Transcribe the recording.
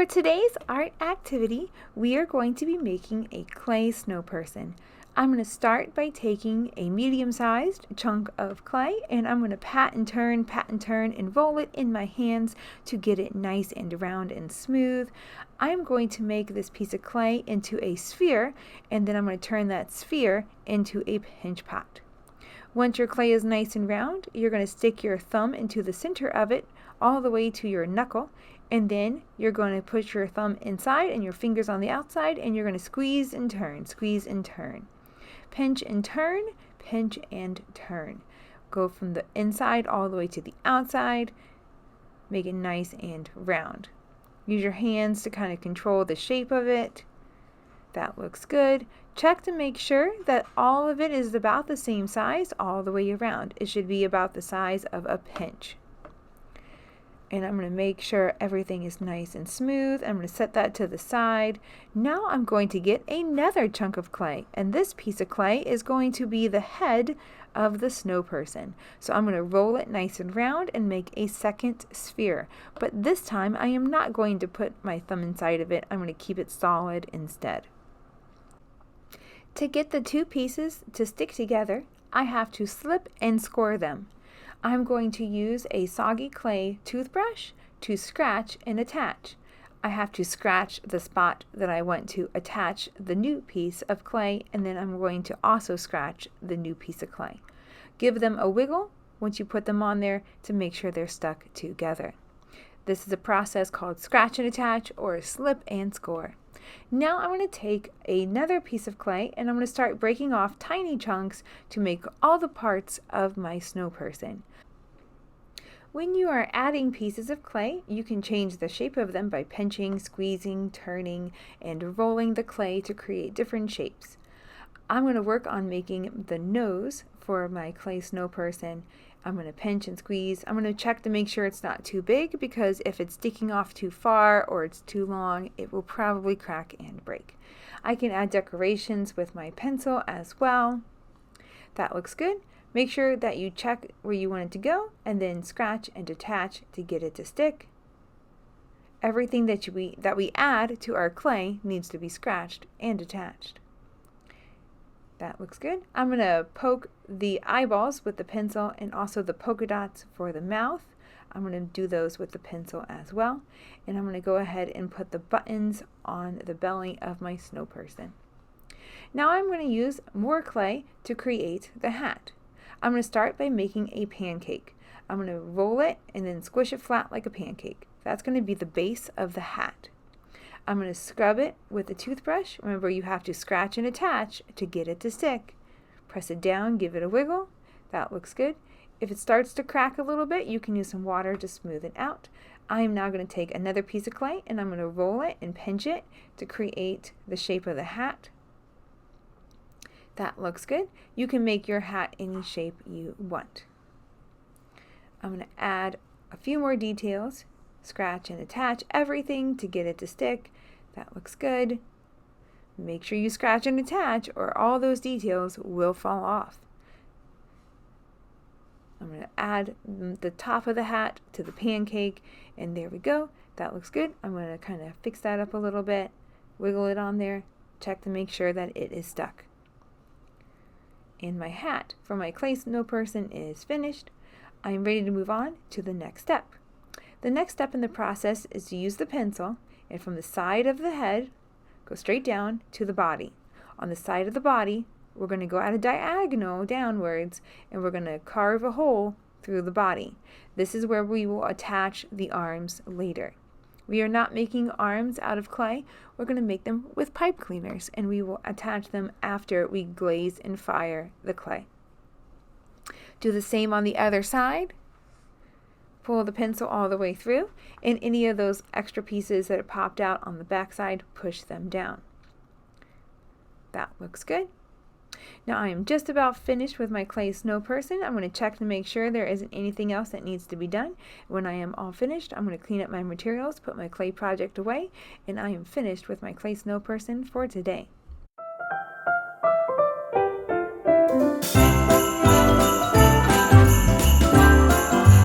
For today's art activity, we are going to be making a clay snow person. I'm going to start by taking a medium-sized chunk of clay and I'm going to pat and turn, and roll it in my hands to get it nice and round and smooth. I'm going to make this piece of clay into a sphere, and then I'm going to turn that sphere into a pinch pot. Once your clay is nice and round, you're going to stick your thumb into the center of it all the way to your knuckle, and then you're going to put your thumb inside and your fingers on the outside, and you're going to squeeze and turn, squeeze and turn. Pinch and turn, pinch and turn. Go from the inside all the way to the outside. Make it nice and round. Use your hands to kind of control the shape of it. That looks good. Check to make sure that all of it is about the same size all the way around. It should be about the size of a pinch. And I'm going to make sure everything is nice and smooth. I'm going to set that to the side. Now I'm going to get another chunk of clay, and this piece of clay is going to be the head of the snow person. So I'm going to roll it nice and round and make a second sphere. But this time I am not going to put my thumb inside of it. I'm going to keep it solid instead. To get the two pieces to stick together, I have to slip and score them. I'm going to use a soggy clay toothbrush to scratch and attach. I have to scratch the spot that I want to attach the new piece of clay, and then I'm going to also scratch the new piece of clay. Give them a wiggle once you put them on there to make sure they're stuck together. This is a process called scratch and attach, or slip and score. Now I'm going to take another piece of clay and I'm going to start breaking off tiny chunks to make all the parts of my snow person. When you are adding pieces of clay, you can change the shape of them by pinching, squeezing, turning, and rolling the clay to create different shapes. I'm going to work on making the nose for my clay snow person. I'm going to pinch and squeeze. I'm going to check to make sure it's not too big, because if it's sticking off too far or it's too long, it will probably crack and break. I can add decorations with my pencil as well. That looks good. Make sure that you check where you want it to go and then scratch and attach to get it to stick. Everything that we add to our clay needs to be scratched and attached. That looks good. I'm going to poke the eyeballs with the pencil and also the polka dots for the mouth. I'm going to do those with the pencil as well. And I'm going to go ahead and put the buttons on the belly of my snow person. Now I'm going to use more clay to create the hat. I'm going to start by making a pancake. I'm going to roll it and then squish it flat like a pancake. That's going to be the base of the hat. I'm going to scrub it with a toothbrush. Remember, you have to scratch and attach to get it to stick. Press it down, give it a wiggle. That looks good. If it starts to crack a little bit, you can use some water to smooth it out. I am now going to take another piece of clay and I'm going to roll it and pinch it to create the shape of the hat. That looks good. You can make your hat any shape you want. I'm going to add a few more details. Scratch and attach everything to get it to stick. That looks good. Make sure you scratch and attach or all those details will fall off. I'm going to add the top of the hat to the pancake, and there we go. That looks good. I'm going to kind of fix that up a little bit, wiggle it on there, check to make sure that it is stuck. And my hat for my clay snow person is finished. I am ready to move on to the next step. The next step in the process is to use the pencil, and from the side of the head, go straight down to the body. On the side of the body, we're going to go at a diagonal downwards, and we're going to carve a hole through the body. This is where we will attach the arms later. We are not making arms out of clay. We're going to make them with pipe cleaners, and we will attach them after we glaze and fire the clay. Do the same on the other side. Pull the pencil all the way through, and any of those extra pieces that popped out on the back side, push them down. That looks good. Now I am just about finished with my clay snow person. I'm going to check to make sure there isn't anything else that needs to be done. When I am all finished, I'm going to clean up my materials, put my clay project away, and I am finished with my clay snow person for today.